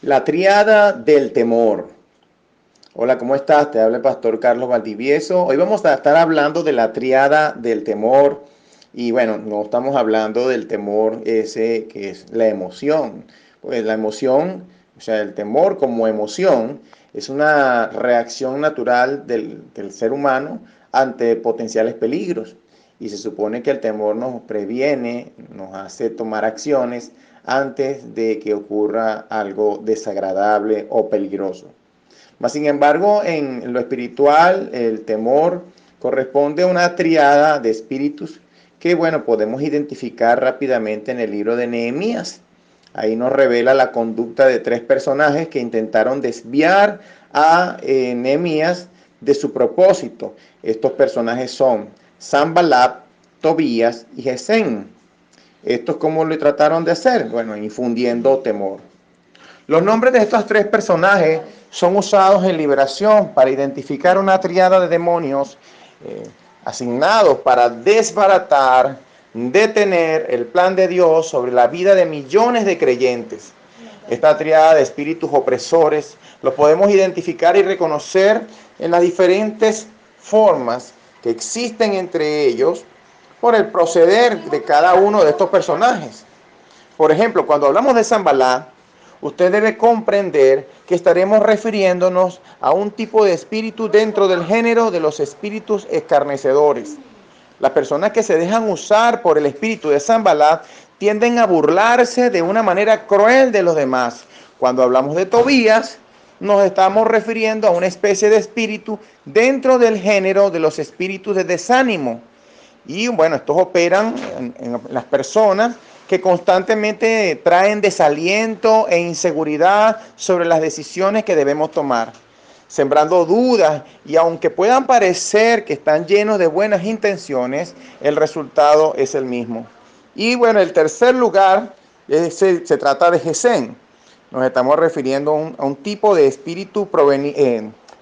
La tríada del temor. Hola, ¿cómo estás? Te habla el pastor Carlos Valdivieso. Hoy vamos a estar hablando de la tríada del temor. Y bueno, no estamos hablando del temor ese que es la emoción. Pues la emoción, o sea, el temor como emoción, es una reacción natural del ser humano ante potenciales peligros. Y se supone que el temor nos previene, nos hace tomar acciones antes de que ocurra algo desagradable o peligroso. Mas, sin embargo, en lo espiritual, el temor corresponde a una triada de espíritus que, bueno, podemos identificar rápidamente en el libro de Nehemías. Ahí nos revela la conducta de tres personajes que intentaron desviar a Nehemías de su propósito. Estos personajes son Sanballat, Tobías y Gesén. ¿Estos cómo lo trataron de hacer? Bueno, infundiendo temor. Los nombres de estos tres personajes son usados en Liberación para identificar una triada de demonios asignados para desbaratar, detener el plan de Dios sobre la vida de millones de creyentes. Esta triada de espíritus opresores los podemos identificar y reconocer en las diferentes formas que existen entre ellos por el proceder de cada uno de estos personajes. Por ejemplo, cuando hablamos de Sanballat, usted debe comprender que estaremos refiriéndonos a un tipo de espíritu dentro del género de los espíritus escarnecedores. Las personas que se dejan usar por el espíritu de Sanballat tienden a burlarse de una manera cruel de los demás. Cuando hablamos de Tobías, nos estamos refiriendo a una especie de espíritu dentro del género de los espíritus de desánimo. Y bueno, estos operan en las personas que constantemente traen desaliento e inseguridad sobre las decisiones que debemos tomar, sembrando dudas, y aunque puedan parecer que están llenos de buenas intenciones, el resultado es el mismo. Y bueno, el tercer lugar se trata de Gesén. Nos estamos refiriendo a un tipo de espíritu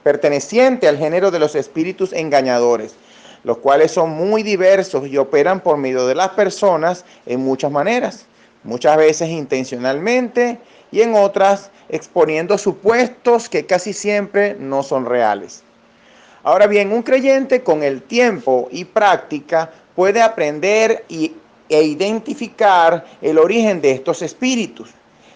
perteneciente al género de los espíritus engañadores, los cuales son muy diversos y operan por medio de las personas en muchas maneras, muchas veces intencionalmente y en otras exponiendo supuestos que casi siempre no son reales. Ahora bien, un creyente con el tiempo y práctica puede aprender e identificar el origen de estos espíritus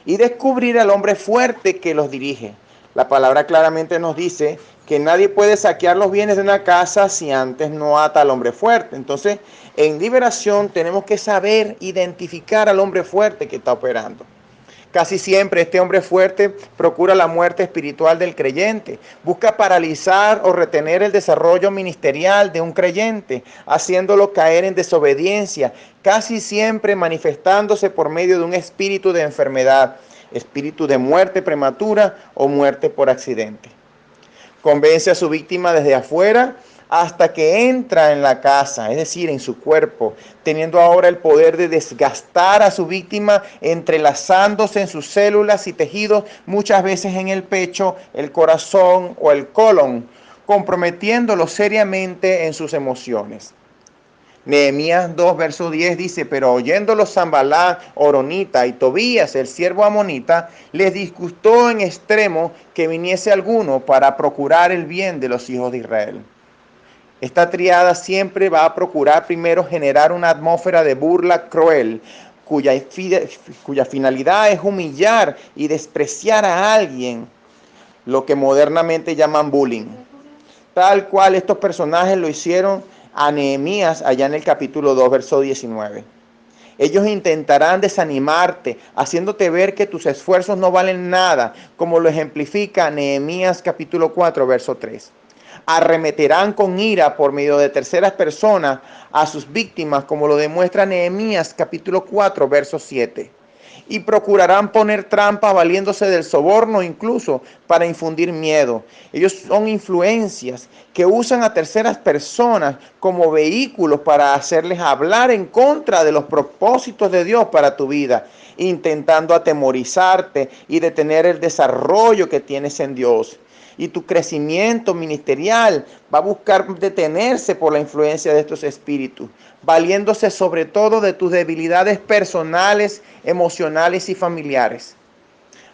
y descubrir al hombre fuerte que los dirige. La palabra claramente nos dice que nadie puede saquear los bienes de una casa si antes no ata al hombre fuerte. Entonces, en liberación tenemos que saber identificar al hombre fuerte que está operando. Casi siempre este hombre fuerte procura la muerte espiritual del creyente, busca paralizar o retener el desarrollo ministerial de un creyente, haciéndolo caer en desobediencia, casi siempre manifestándose por medio de un espíritu de enfermedad, espíritu de muerte prematura o muerte por accidente. Convence a su víctima desde afuera hasta que entra en la casa, es decir, en su cuerpo, teniendo ahora el poder de desgastar a su víctima, entrelazándose en sus células y tejidos, muchas veces en el pecho, el corazón o el colon, comprometiéndolo seriamente en sus emociones. Nehemías 2, verso 10 dice, pero oyéndolo Sanballat, Horonita y Tobías, el siervo amonita, les disgustó en extremo que viniese alguno para procurar el bien de los hijos de Israel. Esta triada siempre va a procurar primero generar una atmósfera de burla cruel, cuya finalidad es humillar y despreciar a alguien, lo que modernamente llaman bullying. Tal cual estos personajes lo hicieron a Nehemías allá en el capítulo 2, verso 19. Ellos intentarán desanimarte, haciéndote ver que tus esfuerzos no valen nada, como lo ejemplifica Nehemías capítulo 4, verso 3. Arremeterán con ira por medio de terceras personas a sus víctimas, como lo demuestra Nehemías capítulo 4, verso 7. Y procurarán poner trampa valiéndose del soborno incluso para infundir miedo. Ellos son influencias que usan a terceras personas como vehículos para hacerles hablar en contra de los propósitos de Dios para tu vida, intentando atemorizarte y detener el desarrollo que tienes en Dios. Y tu crecimiento ministerial va a buscar detenerse por la influencia de estos espíritus, valiéndose sobre todo de tus debilidades personales, emocionales y familiares.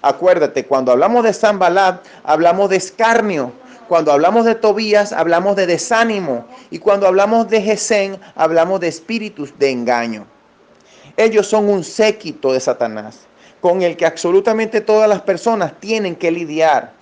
Acuérdate, cuando hablamos de Sanballat, hablamos de escarnio. Cuando hablamos de Tobías, hablamos de desánimo. Y cuando hablamos de Gesén, hablamos de espíritus de engaño. Ellos son un séquito de Satanás, con el que absolutamente todas las personas tienen que lidiar.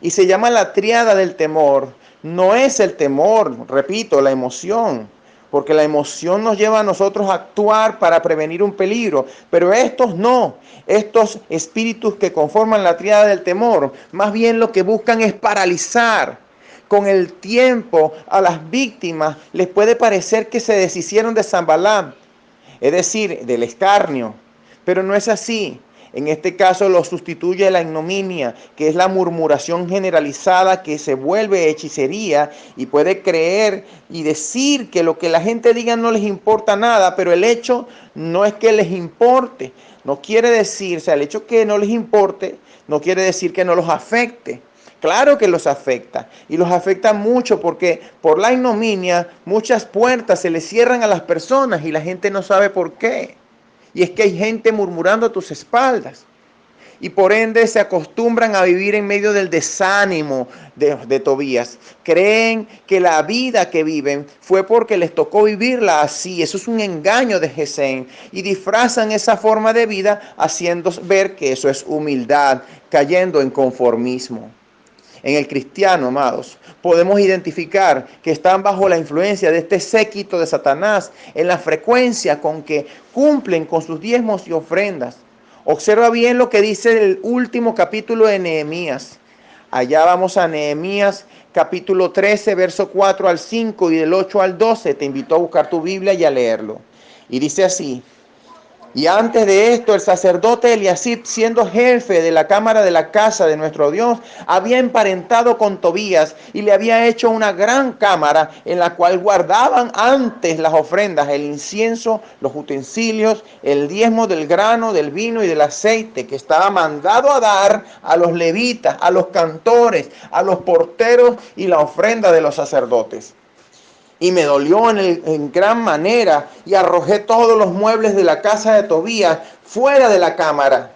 Y se llama la tríada del temor. No es el temor, repito, la emoción, porque la emoción nos lleva a nosotros a actuar para prevenir un peligro, pero estos no, estos espíritus que conforman la tríada del temor, más bien lo que buscan es paralizar. Con el tiempo a las víctimas les puede parecer que se deshicieron de Sanballat, es decir, del escarnio, pero no es así. En este caso lo sustituye la ignominia, que es la murmuración generalizada que se vuelve hechicería y puede creer y decir que lo que la gente diga no les importa nada, pero el hecho no es que les importe. No quiere decir, o sea, el hecho que no les importe no quiere decir que no los afecte. Claro que los afecta y los afecta mucho porque por la ignominia muchas puertas se le cierran a las personas y la gente no sabe por qué. Y es que hay gente murmurando a tus espaldas. Y por ende se acostumbran a vivir en medio del desánimo de Tobías. Creen que la vida que viven fue porque les tocó vivirla así. Eso es un engaño de Gesén. Y disfrazan esa forma de vida haciendo ver que eso es humildad, cayendo en conformismo. En el cristiano, amados, podemos identificar que están bajo la influencia de este séquito de Satanás en la frecuencia con que cumplen con sus diezmos y ofrendas. Observa bien lo que dice el último capítulo de Nehemías. Allá vamos a Nehemías capítulo 13, verso 4 al 5 y del 8 al 12. Te invito a buscar tu Biblia y a leerlo. Y dice así: y antes de esto, el sacerdote Eliasib, siendo jefe de la cámara de la casa de nuestro Dios, había emparentado con Tobías y le había hecho una gran cámara en la cual guardaban antes las ofrendas, el incienso, los utensilios, el diezmo del grano, del vino y del aceite que estaba mandado a dar a los levitas, a los cantores, a los porteros y la ofrenda de los sacerdotes. Y me dolió en gran manera y arrojé todos los muebles de la casa de Tobías fuera de la cámara.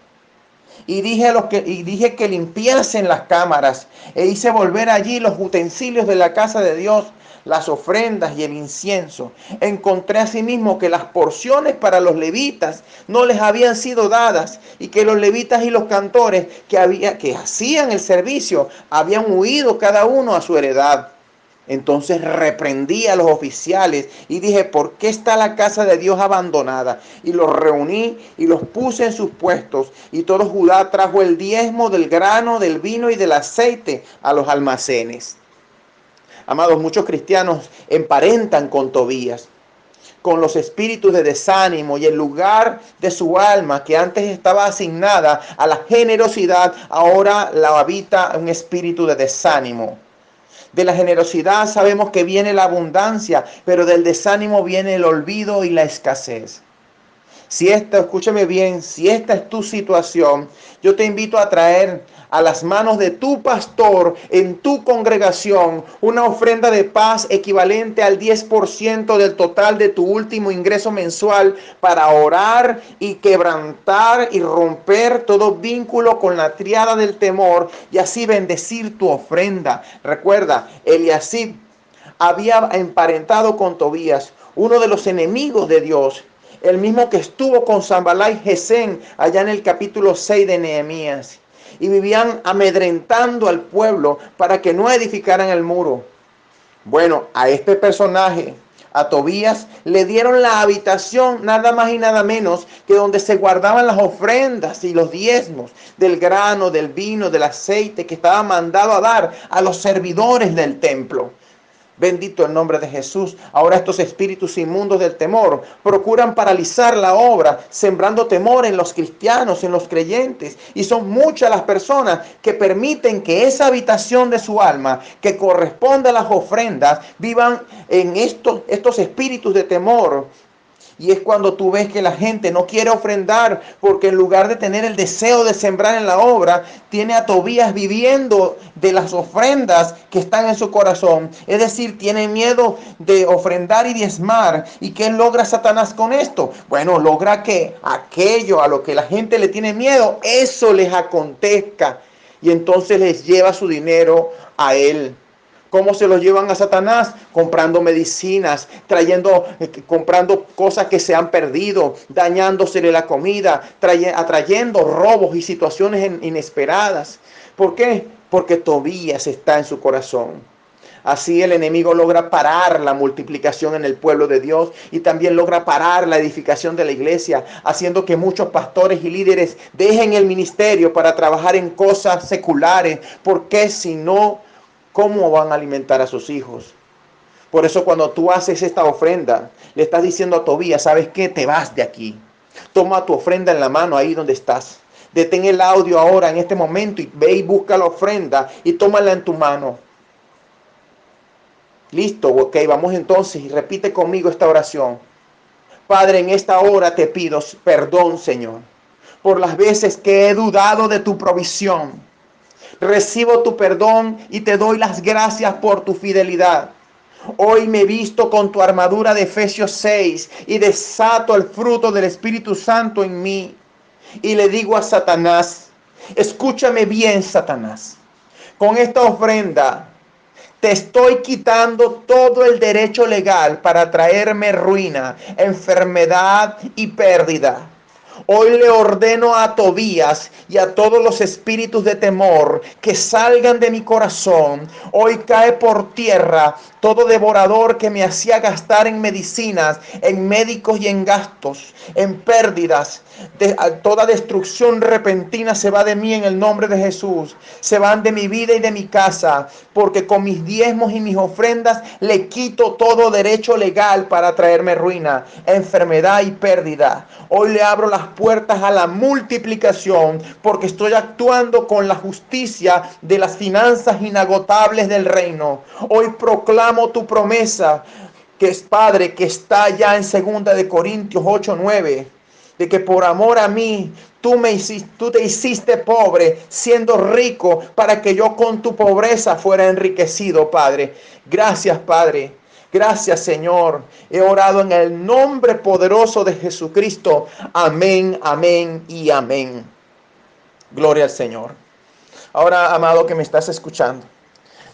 Y dije que limpiasen las cámaras e hice volver allí los utensilios de la casa de Dios, las ofrendas y el incienso. Encontré asimismo que las porciones para los levitas no les habían sido dadas y que los levitas y los cantores que hacían el servicio habían huido cada uno a su heredad. Entonces reprendí a los oficiales y dije: ¿por qué está la casa de Dios abandonada? Y los reuní y los puse en sus puestos. Y todo Judá trajo el diezmo del grano, del vino y del aceite a los almacenes. Amados, muchos cristianos emparentan con Tobías, con los espíritus de desánimo, y el lugar de su alma que antes estaba asignada a la generosidad, ahora la habita un espíritu de desánimo. De la generosidad sabemos que viene la abundancia, pero del desánimo viene el olvido y la escasez. Escúchame bien, si esta es tu situación, yo te invito a traer a las manos de tu pastor en tu congregación una ofrenda de paz equivalente al 10% del total de tu último ingreso mensual para orar y quebrantar y romper todo vínculo con la tríada del temor y así bendecir tu ofrenda. Recuerda, Eliasib había emparentado con Tobías, uno de los enemigos de Dios, el mismo que estuvo con Sanballat y Gesén allá en el capítulo 6 de Nehemías. Y vivían amedrentando al pueblo para que no edificaran el muro. Bueno, a este personaje, a Tobías, le dieron la habitación nada más y nada menos que donde se guardaban las ofrendas y los diezmos del grano, del vino, del aceite que estaba mandado a dar a los servidores del templo. Bendito el nombre de Jesús. Ahora estos espíritus inmundos del temor procuran paralizar la obra, sembrando temor en los cristianos, en los creyentes. Y son muchas las personas que permiten que esa habitación de su alma, que corresponde a las ofrendas, vivan en estos espíritus de temor. Y es cuando tú ves que la gente no quiere ofrendar, porque en lugar de tener el deseo de sembrar en la obra, tiene a Tobías viviendo de las ofrendas que están en su corazón. Es decir, tiene miedo de ofrendar y diezmar. ¿Y qué logra Satanás con esto? Bueno, logra que aquello a lo que la gente le tiene miedo, eso les acontezca. Y entonces les lleva su dinero a él. ¿Cómo se lo llevan a Satanás? Comprando medicinas, comprando cosas que se han perdido, dañándosele la comida, atrayendo robos y situaciones inesperadas. ¿Por qué? Porque Tobías está en su corazón. Así el enemigo logra parar la multiplicación en el pueblo de Dios y también logra parar la edificación de la iglesia, haciendo que muchos pastores y líderes dejen el ministerio para trabajar en cosas seculares. Porque si no, ¿cómo van a alimentar a sus hijos? Por eso cuando tú haces esta ofrenda, le estás diciendo a Tobías, ¿sabes qué? Te vas de aquí. Toma tu ofrenda en la mano ahí donde estás. Detén el audio ahora en este momento y ve y busca la ofrenda y tómala en tu mano. Listo, ok, vamos entonces y repite conmigo esta oración. Padre, en esta hora te pido perdón, Señor, por las veces que he dudado de tu provisión. Recibo tu perdón y te doy las gracias por tu fidelidad. Hoy me visto con tu armadura de Efesios 6 y desato el fruto del Espíritu Santo en mí. Y le digo a Satanás, escúchame bien, Satanás, con esta ofrenda te estoy quitando todo el derecho legal para traerme ruina, enfermedad y pérdida. Hoy le ordeno a Tobías y a todos los espíritus de temor que salgan de mi corazón. Hoy cae por tierra todo devorador que me hacía gastar en medicinas, en médicos y en gastos, en pérdidas. Toda destrucción repentina se va de mí en el nombre de Jesús. Se van de mi vida y de mi casa, porque con mis diezmos y mis ofrendas le quito todo derecho legal para traerme ruina, enfermedad y pérdida. Hoy le abro las puertas a la multiplicación, porque estoy actuando con la justicia de las finanzas inagotables del reino. Hoy proclamo tu promesa, que es Padre, que está ya en 2 Corintios 8:9, de que por amor a mí tú te hiciste pobre, siendo rico, para que yo con tu pobreza fuera enriquecido, Padre. Gracias, Padre. Gracias, Señor. He orado en el nombre poderoso de Jesucristo. Amén, amén y amén. Gloria al Señor. Ahora, amado que me estás escuchando,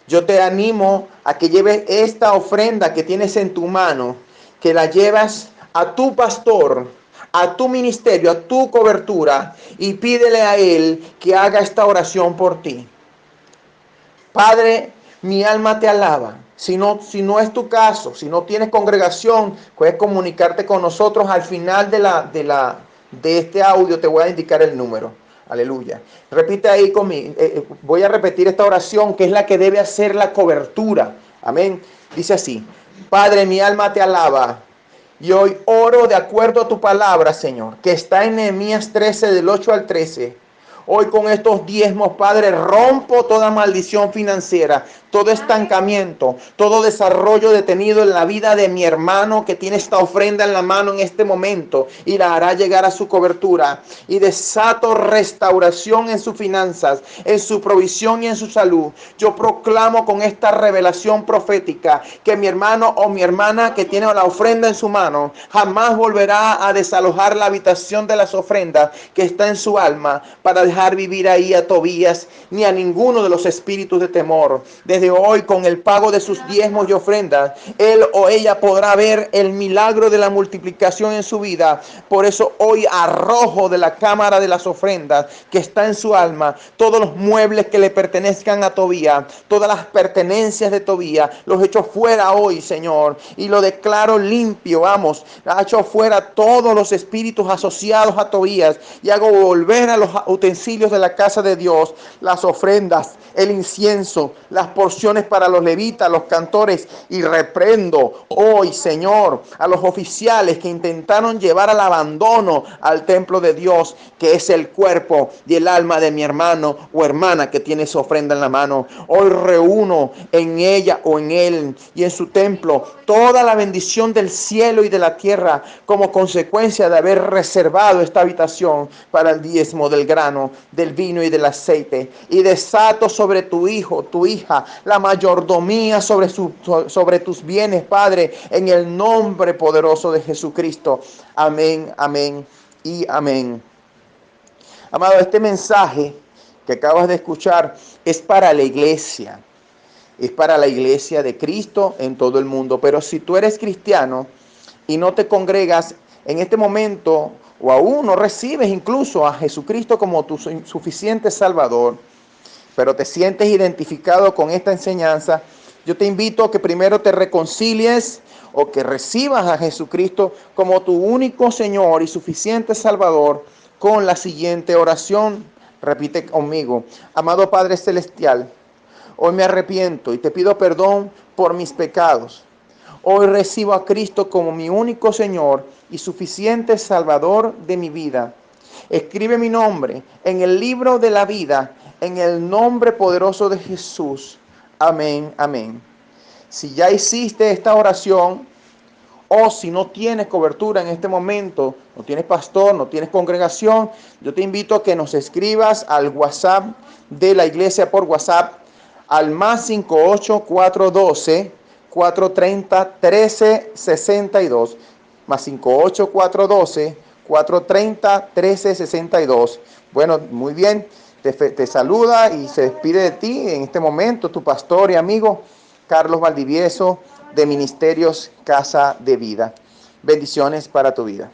yo te animo a que lleves esta ofrenda que tienes en tu mano, que la llevas a tu pastor, a tu ministerio, a tu cobertura, y pídele a él que haga esta oración por ti. Padre, mi alma te alaba. Si no es tu caso, si no tienes congregación, puedes comunicarte con nosotros al final de este audio. Te voy a indicar el número. Aleluya. Repite ahí conmigo. Voy a repetir esta oración, que es la que debe hacer la cobertura. Amén. Dice así: Padre, mi alma te alaba. Y hoy oro de acuerdo a tu palabra, Señor, que está en Nehemías 13, del 8 al 13. Hoy con estos diezmos, Padre, rompo toda maldición financiera, todo estancamiento, todo desarrollo detenido en la vida de mi hermano que tiene esta ofrenda en la mano en este momento, y la hará llegar a su cobertura. Y desato restauración en sus finanzas, en su provisión y en su salud. Yo proclamo con esta revelación profética que mi hermano o mi hermana que tiene la ofrenda en su mano jamás volverá a desalojar la habitación de las ofrendas que está en su alma para dejar vivir ahí a Tobías ni a ninguno de los espíritus de temor. Desde hoy, con el pago de sus diezmos y ofrendas, él o ella podrá ver el milagro de la multiplicación en su vida. Por eso hoy arrojo de la cámara de las ofrendas que está en su alma todos los muebles que le pertenezcan a Tobías, todas las pertenencias de Tobías, los echo fuera hoy, Señor, y lo declaro limpio. Vamos, echo fuera todos los espíritus asociados a Tobías y hago volver a los utensilios utensilios de la casa de Dios, las ofrendas, el incienso, las porciones para los levitas, los cantores, y reprendo hoy, Señor, a los oficiales que intentaron llevar al abandono al templo de Dios, que es el cuerpo y el alma de mi hermano o hermana que tiene su ofrenda en la mano. Hoy reúno en ella o en él y en su templo toda la bendición del cielo y de la tierra como consecuencia de haber reservado esta habitación para el diezmo del grano, del vino y del aceite, y desato sobre tu hijo, tu hija, la mayordomía sobre tus bienes, Padre, en el nombre poderoso de Jesucristo. Amén, amén y amén. Amado, este mensaje que acabas de escuchar es para la iglesia. Es para la iglesia de Cristo en todo el mundo. Pero si tú eres cristiano y no te congregas en este momento, o aún no recibes incluso a Jesucristo como tu suficiente Salvador, pero te sientes identificado con esta enseñanza, yo te invito a que primero te reconcilies o que recibas a Jesucristo como tu único Señor y suficiente Salvador con la siguiente oración. Repite conmigo: amado Padre Celestial, hoy me arrepiento y te pido perdón por mis pecados. Hoy recibo a Cristo como mi único Señor y suficiente Salvador de mi vida. Escribe mi nombre en el libro de la vida, en el nombre poderoso de Jesús. Amén, amén. Si ya hiciste esta oración, o si no tienes cobertura en este momento, no tienes pastor, no tienes congregación, yo te invito a que nos escribas al WhatsApp de la iglesia por WhatsApp, al más 58412 430 1362, más 58412 430 1362. Bueno, muy bien, te saluda y se despide de ti en este momento tu pastor y amigo Carlos Valdivieso, de Ministerios Casa de Vida. Bendiciones para tu vida.